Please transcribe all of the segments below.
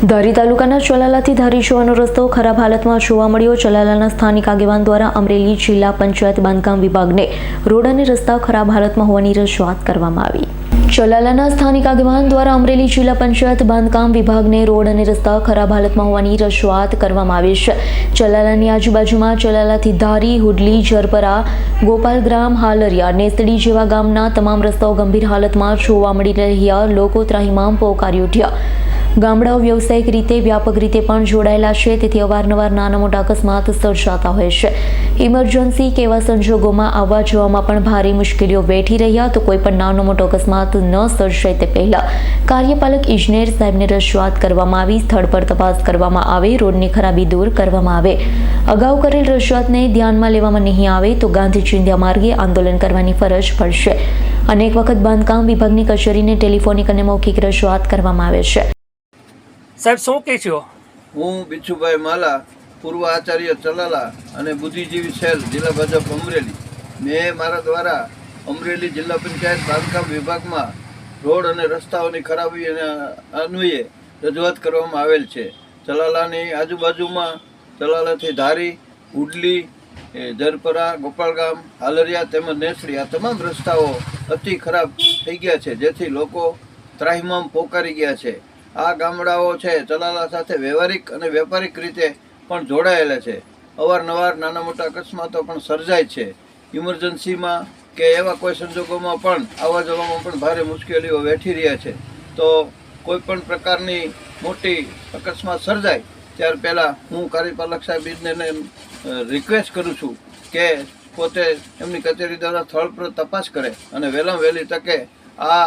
ધારી તાલુકાના ચલાલાથી ધારી જવાનો રસ્તો ખરાબ હાલતમાં જોવા મળ્યો. ચલાલાના સ્થાનિક આગેવાન દ્વારા અમરેલી જિલ્લા પંચાયત બાંધકામ વિભાગને રોડ અને રસ્તા ખરાબ હાલતમાં હોવાની રજૂઆત કરવામાં આવી. ચલાલાના સ્થાનિક આગેવાન દ્વારા અમરેલી જિલ્લા પંચાયત બાંધકામ વિભાગને રોડ અને રસ્તા ખરાબ હાલતમાં હોવાની રજૂઆત કરવામાં આવી છે. ચલાલાની આજુબાજુમાં ચલાલાથી ધારી, હુડલી, જરપરા, ગોપાલગ્રામ, હાલરિયા, નેસડી જેવા ગામના તમામ રસ્તાઓ ગંભીર હાલતમાં જોવા મળી રહ્યા. લોકો ત્રાહિમામ પોકારી ઉઠ્યા. ગામડાઓ વ્યવસાયિક રીતે વ્યાપક રીતે પણ જોડાયેલા છે, તેથી અવારનવાર નાના મોટા અકસ્માત સર્જાતા હોય છે. ઇમરજન્સી કે એવા સંજોગોમાં આવવા જવામાં પણ ભારે મુશ્કેલીઓ વેઠી રહ્યા. તો કોઈ પણ નાનો મોટો અકસ્માત ન સર્જાય તે પહેલા કાર્યપાલક ઇજનેર સાહેબને રજૂઆત કરવામાં આવી. સ્થળ પર તપાસ કરવામાં આવે, રોડની ખરાબી દૂર કરવામાં આવે. અગાઉ કરેલ રજૂઆતને ધ્યાનમાં લેવામાં નહીં આવે તો ગાંધી ચિંધ્યા માર્ગે આંદોલન કરવાની ફરજ પડશે. અનેક વખત બાંધકામ વિભાગની કચેરીને ટેલિફોનિક અને મૌખિક રજૂઆત કરવામાં આવે છે. સાહેબ શું કહે છો? હું બિચ્છુભાઈ માલા, પૂર્વ આચાર્ય ચલાલા અને બુદ્ધિજીવી સેલ જિલ્લા ભાજપ અમરેલી. મેં મારા દ્વારા અમરેલી જિલ્લા પંચાયત બાંધકામ વિભાગમાં રોડ અને રસ્તાઓની ખરાબી અન્વયે રજૂઆત કરવામાં આવેલ છે. ચલાલાની આજુબાજુમાં ચલાલાથી ધારી, હુડલી, જરપરા, ગોપાલગામ, હાલરિયા તેમજ નેસડી આ તમામ રસ્તાઓ અતિ ખરાબ થઈ ગયા છે, જેથી લોકો ત્રાહિમામ પોકારી ગયા છે. આ ગામડાઓ છે ચલાલા સાથે વ્યવહારિક અને વેપારિક રીતે પણ જોડાયેલા છે. અવારનવાર નાના મોટા અકસ્માતો પણ સર્જાય છે. ઇમરજન્સીમાં કે એવા કોઈ સંજોગોમાં પણ આવવા જવામાં પણ ભારે મુશ્કેલીઓ વેઠી રહ્યા છે. તો કોઈ પણ પ્રકારની મોટી અકસ્માત સર્જાય ત્યાર પહેલાં હું કાર્યપાલક સાહેબને રિક્વેસ્ટ કરું છું કે પોતે એમની કચેરી દ્વારા સ્થળ પર તપાસ કરે અને વહેલામાં વહેલી તકે આ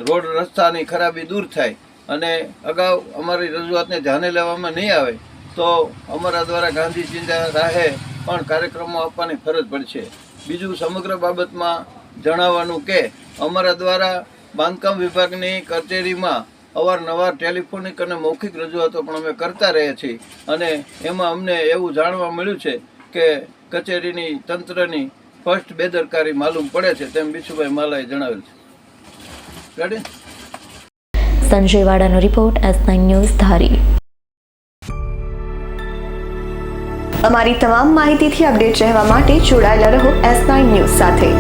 રોડ રસ્તાની ખરાબી દૂર થાય. અને અગાઉ અમારી રજૂઆતને ધ્યાને લેવામાં નહીં આવે તો અમારા દ્વારા ગાંધી ચિંધ્યા રાહે પણ કાર્યક્રમો આપવાની ફરજ પડશે. બીજું સમગ્ર બાબતમાં જણાવવાનું કે અમારા દ્વારા બાંધકામ વિભાગની કચેરીમાં અવારનવાર ટેલિફોનિક અને મૌખિક રજૂઆતો પણ અમે કરતા રહ્યા છીએ અને એમાં અમને એવું જાણવા મળ્યું છે કે કચેરીની તંત્રની સ્પષ્ટ બેદરકારી માલુમ પડે છે, તેમ બિચ્છુભાઈ માલાએ જણાવેલ છે. રેડી? સંજય વાડાનો રિપોર્ટ, S9 ન્યૂઝ, ધારી. અમારી તમામ માહિતીથી અપડેટ રહેવા માટે જોડાયેલા રહો S9 ન્યૂઝ સાથે.